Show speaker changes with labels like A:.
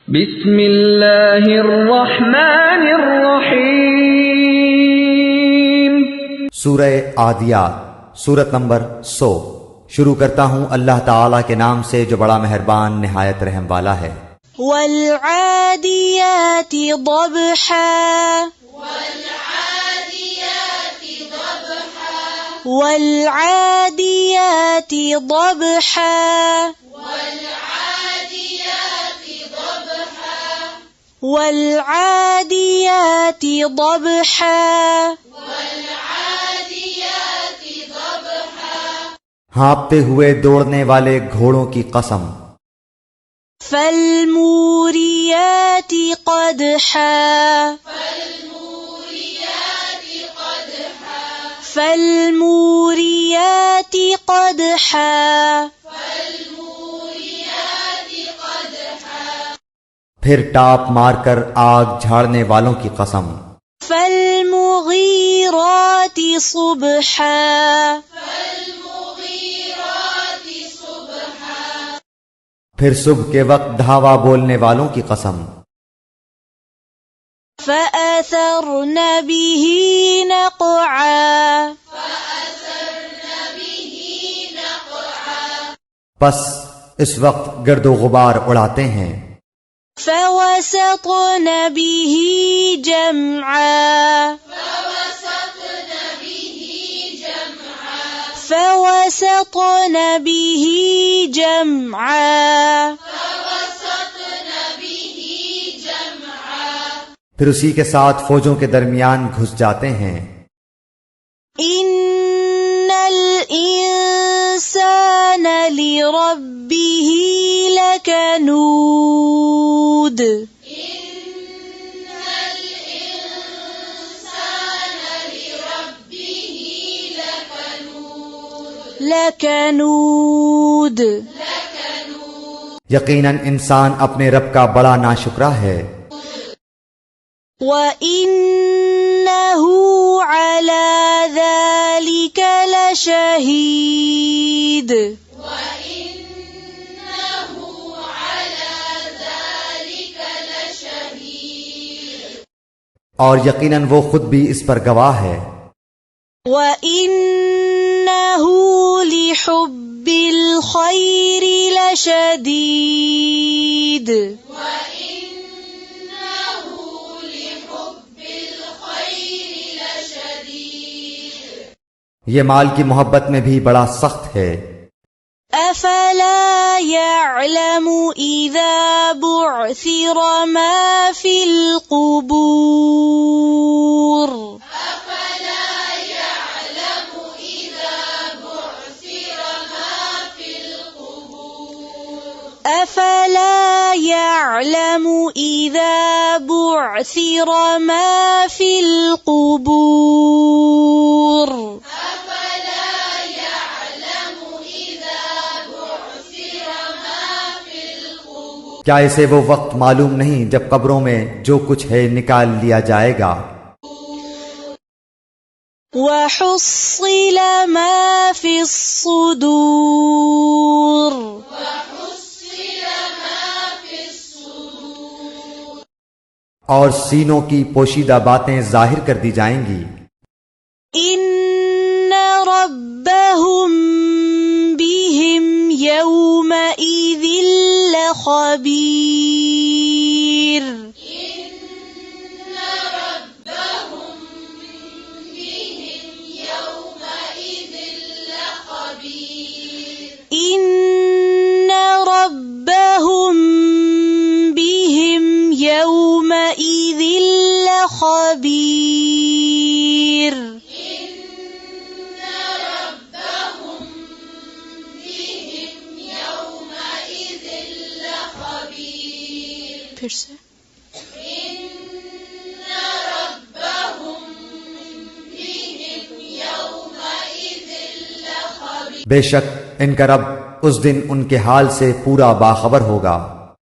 A: بسم اللہ الرحمن الرحیم۔
B: سورہ عادیات، سورت نمبر 100۔ شروع کرتا ہوں اللہ تعالیٰ کے نام سے جو بڑا مہربان نہایت رحم والا ہے۔
C: والعادیات ضبحا والعادیات ضبحا والعادیات ضبحا
B: ہانپتے ہوئے دوڑنے والے گھوڑوں کی قسم۔
C: فالموریات قدحا فالموریات قدحا
B: پھر ٹاپ مار کر آگ جھاڑنے والوں کی قسم۔
C: فالمغیرات صبحا
B: پھر صبح کے وقت دھاوا بولنے والوں کی قسم۔
C: فأثرن به نقعا
B: پس اس وقت گرد و غبار اڑاتے ہیں۔
C: فوسطن به جمعا فوسطن به جمعا
B: پھر اسی کے ساتھ فوجوں کے درمیان گھس جاتے ہیں۔
C: ان الانسان لربه لکنود لکنود
B: یقیناً انسان اپنے رب کا بڑا ناشکرا ہے۔
C: وَإِنَّهُ عَلَى ذَلِكَ لَشَهِيدٌ
B: اور یقیناً وہ خود بھی اس پر گواہ ہے۔
C: وَإِنَّهُ لِحُبِّ الْخَيْرِ لَشَدِيدٌ
B: یہ مال کی محبت میں بھی بڑا سخت ہے۔
C: افلا يعلم اذا بعثر ما في القبور افلا يعلم اذا بعثر ما في القبور
B: کیا اسے وہ وقت معلوم نہیں جب قبروں میں جو کچھ ہے نکال لیا جائے گا۔
C: وحصل ما في الصدور
B: اور سینوں کی پوشیدہ باتیں ظاہر کر دی جائیں گی۔
C: ان ربهم بهم يومئذ لخبير إن ربهم بهم يومئذ لخبير پھر سے
B: بے شک ان کا رب اس دن ان کے حال سے پورا باخبر ہوگا۔